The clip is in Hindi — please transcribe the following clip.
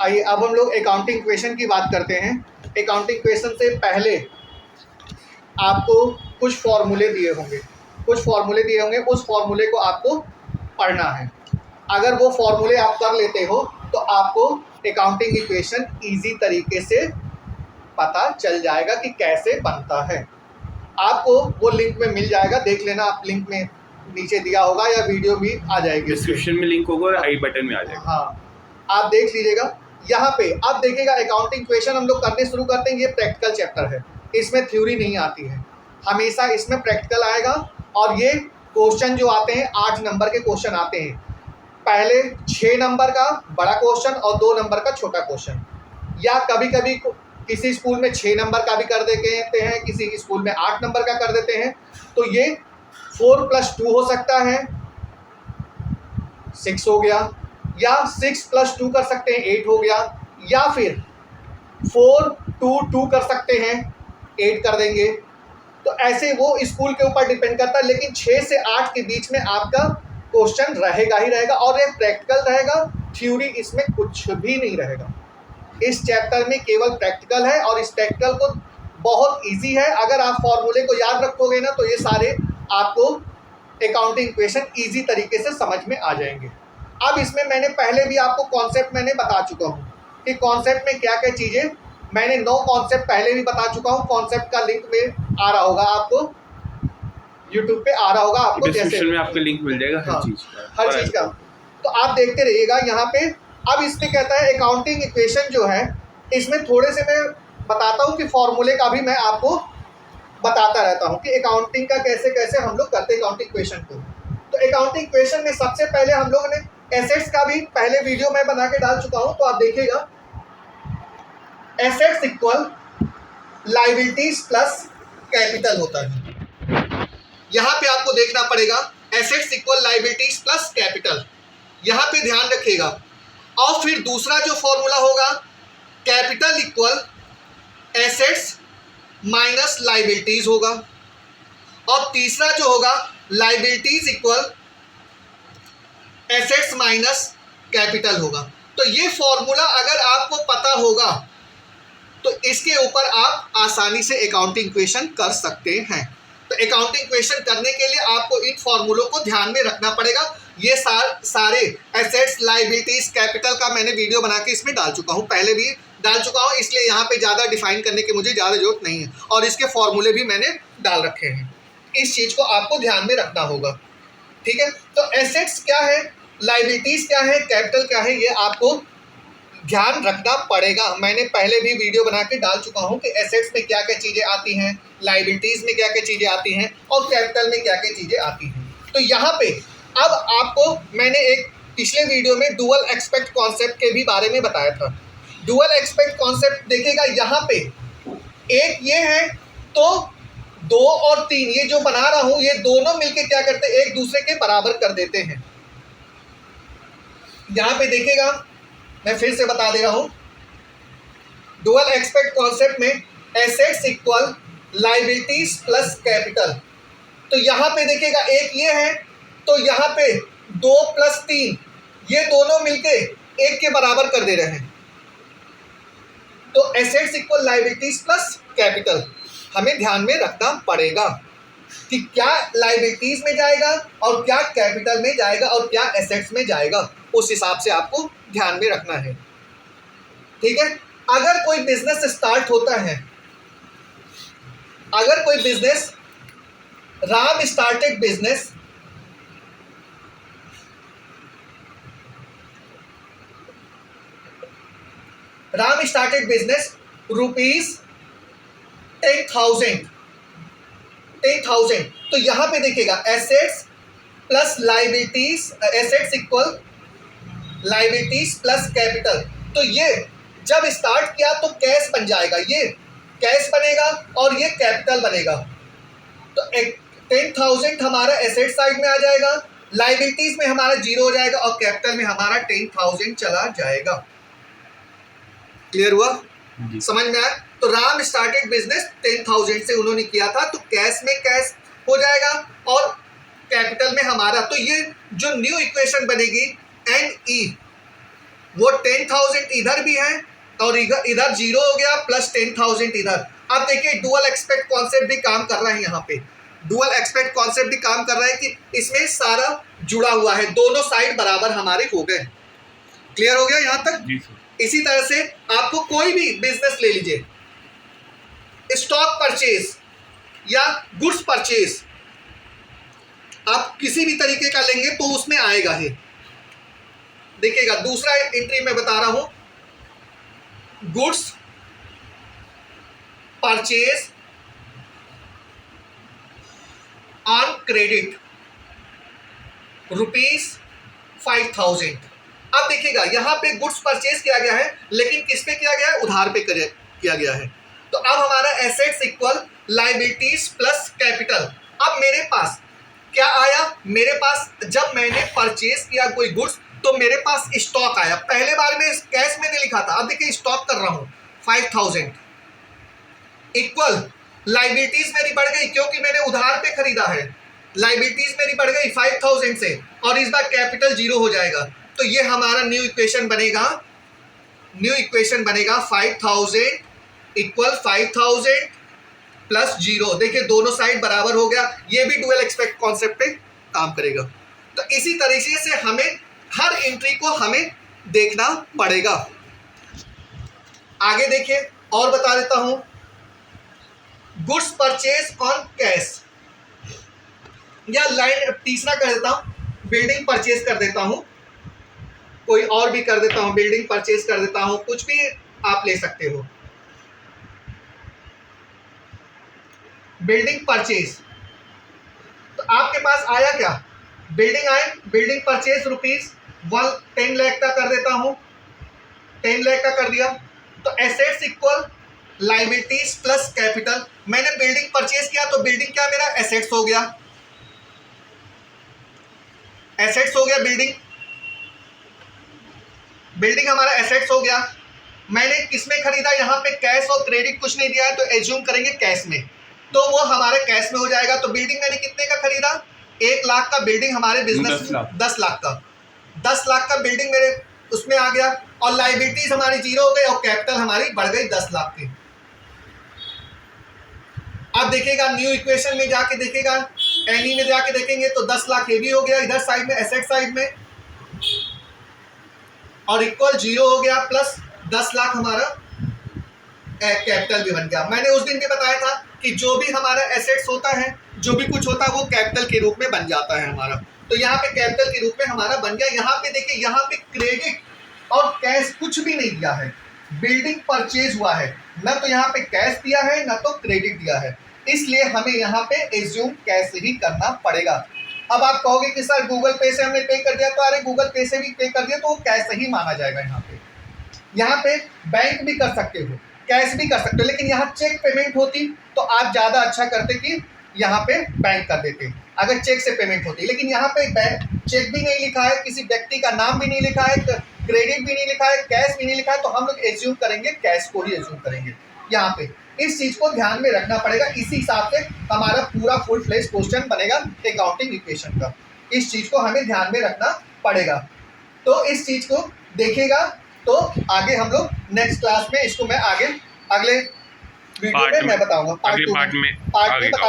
आइए अब हम लोग अकाउंटिंग इक्वेशन की बात करते हैं। अकाउंटिंग इक्वेशन से पहले आपको कुछ फॉर्मूले दिए होंगे, उस फॉर्मूले को आपको पढ़ना है। अगर वो फॉर्मूले आप कर लेते हो तो आपको अकाउंटिंग इक्वेशन इजी तरीके से पता चल जाएगा कि कैसे बनता है। आपको वो लिंक में मिल जाएगा, देख लेना, आप लिंक में नीचे दिया होगा या वीडियो भी आ जाएगी, डिस्क्रिप्शन में लिंक होगा और आई बटन में आ जाएगा। हाँ, आप देख लीजिएगा। यहाँ पे आप देखिएगा अकाउंटिंग इक्वेशन हम लोग करने शुरू करते हैं। ये प्रैक्टिकल चैप्टर है, इसमें थ्योरी नहीं आती है, हमेशा इसमें प्रैक्टिकल आएगा। और ये क्वेश्चन जो आते हैं 8 नंबर के क्वेश्चन आते हैं। पहले 6 नंबर का बड़ा क्वेश्चन और 2 नंबर का छोटा क्वेश्चन, या कभी कभी किसी स्कूल में 6 नंबर का भी कर देते हैं, किसी स्कूल में 8 नंबर का कर देते हैं। तो ये 4+2 हो सकता है, 6 हो गया, या 6+2 कर सकते हैं, 8 हो गया, या फिर 4-2-2 कर सकते हैं, 8 कर देंगे। तो ऐसे वो स्कूल के ऊपर डिपेंड करता है, लेकिन 6 से 8 के बीच में आपका क्वेश्चन रहेगा ही रहेगा। और ये प्रैक्टिकल रहेगा, थ्योरी इसमें कुछ भी नहीं रहेगा। इस चैप्टर में केवल प्रैक्टिकल है, और इस प्रैक्टिकल को बहुत इजी है। अगर आप फॉर्मूले को याद रखोगे ना तो ये सारे आपको अकाउंटिंग इक्वेशन इजी तरीके से समझ में आ जाएंगे। अब इसमें मैंने पहले भी आपको कॉन्सेप्ट मैंने बता चुका हूँ कि कॉन्सेप्ट में क्या क्या चीज़ें, मैंने 9 कॉन्सेप्ट पहले भी बता चुका हूँ। कॉन्सेप्ट का लिंक में आ रहा होगा, आपको यूट्यूब पे आ रहा होगा, आपको डिस्क्रिप्शन में आपको लिंक मिल जाएगा हर चीज़ का। तो आप देखते रहिएगा यहाँ पे। अब इसमें कहता है अकाउंटिंग इक्वेशन जो है, इसमें थोड़े से मैं बताता हूँ कि फॉर्मूले का भी मैं आपको बताता रहता हूँ कि अकाउंटिंग का कैसे कैसे हम लोग करते हैं अकाउंटिंग इक्वेशन को। तो अकाउंटिंग इक्वेशन में सबसे पहले हम लोगों ने एसेट्स का भी पहले वीडियो मैं बना के डाल चुका हूँ, तो आप देखिएगा। Assets equal liabilities plus capital होता है। यहाँ पे आपको देखना पड़ेगा, assets equal liabilities plus capital, यहाँ पे ध्यान रखिएगा। और फिर दूसरा जो फॉर्मूला होगा, capital equal assets minus liabilities होगा। और तीसरा जो होगा, liabilities equal assets minus capital होगा। तो ये फॉर्मूला अगर आपको पता होगा तो इसके ऊपर आप आसानी से अकाउंटिंग इक्वेशन कर सकते हैं। तो अकाउंटिंग इक्वेशन करने के लिए आपको इन फॉर्मूलों को ध्यान में रखना पड़ेगा। ये सारे एसेट्स, लायबिलिटीज, कैपिटल का मैंने वीडियो बना के इसमें डाल चुका हूँ, पहले भी डाल चुका हूँ, इसलिए यहाँ पे ज़्यादा डिफाइन करने की मुझे ज़्यादा जरूरत नहीं है। और इसके फॉर्मूले भी मैंने डाल रखे हैं। इस चीज़ को आपको ध्यान में रखना होगा, ठीक है। तो एसेट्स क्या है, लायबिलिटीज क्या है, कैपिटल क्या है, ये आपको ध्यान रखना पड़ेगा। मैंने पहले भी वीडियो बना के डाल चुका हूँ कि एसेट्स में क्या क्या चीज़ें आती हैं, लायबिलिटीज में क्या क्या चीज़ें आती हैं, और कैपिटल में क्या क्या चीज़ें आती हैं। तो यहाँ पे अब आपको मैंने एक पिछले वीडियो में डुअल एक्सपेक्ट कॉन्सेप्ट के भी बारे में बताया था। डुअल एक्सपेक्ट कॉन्सेप्ट देखिएगा, यहाँ पे एक ये है, तो 2 और 3 ये जो बना रहा हूँ, ये दोनों मिलके क्या करते हैं, एक दूसरे के बराबर कर देते हैं। यहाँ पे देखिएगा, मैं फिर से बता दे रहा हूँ, डुअल एक्सपेक्ट कॉन्सेप्ट में assets equal liabilities plus capital. तो यहाँ पे देखिएगा, एक ये है, तो यहाँ पे 2 + 3 ये दोनों मिलके एक के बराबर कर दे रहे हैं। तो assets equal liabilities plus capital हमें ध्यान में रखना पड़ेगा कि क्या लायबिलिटीज में जाएगा और क्या कैपिटल में जाएगा और क्या एसेट्स में जाएगा, उस हिसाब से आपको ध्यान में रखना है, ठीक है। अगर कोई बिजनेस स्टार्ट होता है, अगर कोई business, Ram started business, rupees 10,000। तो यहां पे देखिएगा, assets plus liabilities, assets equal liabilities plus capital. तो ये जब स्टार्ट किया तो कैश बन जाएगा, ये कैश बनेगा और ये कैपिटल बनेगा। तो 10,000 हमारा एसेट साइड में आ जाएगा, लायबिलिटीज में हमारा 0 हो जाएगा और कैपिटल में हमारा 10,000 चला जाएगा। क्लियर हुआ, समझ में आया। तो राम स्टार्टेड बिजनेस 10,000 से उन्होंने किया था, तो कैश में कैश हो जाएगा और कैपिटल में हमारा। तो ये जो न्यू इक्वेशन बनेगी, NE वो 10,000 इधर भी है और इधर 0 हो गया प्लस 10,000 इधर। अब देखिए डुअल एक्सपेक्ट कॉन्सेप्ट भी काम कर रहा है यहाँ पे, डुअल एक्सपेक्ट कॉन्सेप्ट भी काम कर रहा है कि इसमें सारा जुड़ा हुआ है, दोनों साइड बराबर हमारे हो गए। क्लियर हो गया यहाँ तक? जी सर। इसी तरह से आपको कोई भी बिजनेस ले लीजिए, स्टॉक परचेज या गुड्स परचेज, आप किसी भी तरीके का लेंगे तो उसमें आएगा ही। देखिएगा दूसरा एंट्री मैं बता रहा हूं, गुड्स परचेज ऑन क्रेडिट ₹5,000। अब देखिएगा यहां पे गुड्स परचेज किया गया है, लेकिन किस पे किया गया है? उधार पे किया गया है। तो अब हमारा assets equal liabilities plus capital. अब मेरे पास क्या आया? मेरे पास जब मैंने परचेज किया कोई गुड्स तो मेरे पास स्टॉक आया। पहले बार में कैश में नहीं लिखा था, अब देखिए स्टॉक कर रहा हूं 5,000 इक्वल लायबिलिटीज मेरी बढ़ गई क्योंकि मैंने उधार पे खरीदा है, लायबिलिटीज मेरी बढ़ गई 5,000 से और इस बार कैपिटल 0 हो जाएगा। तो ये हमारा न्यू इक्वेशन बनेगा, 5,000 इक्वल 5,000 प्लस 0। देखिए दोनों साइड बराबर हो गया, ये भी डुअल एक्सपेक्ट कॉन्सेप्ट पे काम करेगा। तो इसी तरीके से हमें हर एंट्री को हमें देखना पड़ेगा। आगे देखिए और बता देता हूं, गुड्स परचेज ऑन कैश या लाइन तीसरा कर देता हूं, बिल्डिंग परचेज कर देता हूं, कोई और भी कर देता हूं, बिल्डिंग परचेज कर देता हूं, कुछ भी आप ले सकते हो। बिल्डिंग परचेज, तो आपके पास आया क्या? बिल्डिंग आए, बिल्डिंग परचेज ₹10 लाख का कर देता हूं, 10 लाख का कर दिया। तो assets equal liabilities plus capital. मैंने बिल्डिंग परचेज किया तो बिल्डिंग क्या मेरा एसेट्स हो गया, एसेट्स हो गया बिल्डिंग हमारा एसेट्स हो गया। मैंने किसमें खरीदा? यहाँ पे कैश और क्रेडिट कुछ नहीं दिया है तो एज्यूम करेंगे कैश में, तो वो हमारे कैश में हो जाएगा। तो बिल्डिंग मैंने कितने का खरीदा? 1 लाख का बिल्डिंग हमारे बिजनेस 10 लाख का, 10 लाख का बिल्डिंग मेरे उसमें आ गया और लायबिलिटीज हमारी 0 हो गई और कैपिटल हमारी बढ़ गई 10 लाख की। अब देखिएगा न्यू इक्वेशन में जाके देखिएगा, एनी में जाके देखेंगे तो 10 लाख ये भी हो गया इधर साइड में, एसेट साइड में, और इक्वल 0 हो गया प्लस 10 लाख हमारा कैपिटल भी बन गया। मैंने उस दिन भी बताया था कि जो भी हमारा एसेट्स होता है, जो भी कुछ होता है वो कैपिटल के रूप में बन जाता है हमारा। तो यहाँ पे कैपिटल के रूप में हमारा बन गया। यहाँ पे देखिए, यहाँ पे क्रेडिट और कैश कुछ भी नहीं दिया है, बिल्डिंग परचेज हुआ है, ना तो यहाँ पे कैश दिया है ना तो क्रेडिट दिया है, इसलिए हमें यहाँ पे एज्यूम कैश ही करना पड़ेगा। अब आप कहोगे कि सर गूगल पे से हमने पे कर दिया, तो अरे गूगल पे से भी पे कर दिया तो वो कैश ही माना जाएगा। यहाँ पे बैंक भी कर सकते हो, कैश भी कर सकते हो, लेकिन यहाँ चेक पेमेंट होती तो आप ज़्यादा अच्छा करते कि यहाँ पे बैंक कर देते अगर चेक से पेमेंट होती। लेकिन यहाँ पे चेक भी नहीं लिखा है, किसी व्यक्ति का नाम भी नहीं लिखा है, क्रेडिट भी नहीं लिखा है, कैश भी नहीं लिखा है, तो हम लोग एज्यूम करेंगे कैश को ही एज्यूम करेंगे। यहाँ पे इस चीज़ को ध्यान में रखना पड़ेगा। इसी हिसाब से हमारा पूरा फुल फ्लेज क्वेश्चन बनेगा अकाउंटिंग इक्वेशन का। इस चीज़ को हमें ध्यान में रखना पड़ेगा। तो इस चीज़ को देखिएगा, तो आगे हम लोग नेक्स्ट क्लास में इसको मैं आगे अगले वीडियो में मैं बताऊंगा, पार्ट में बताऊंगा।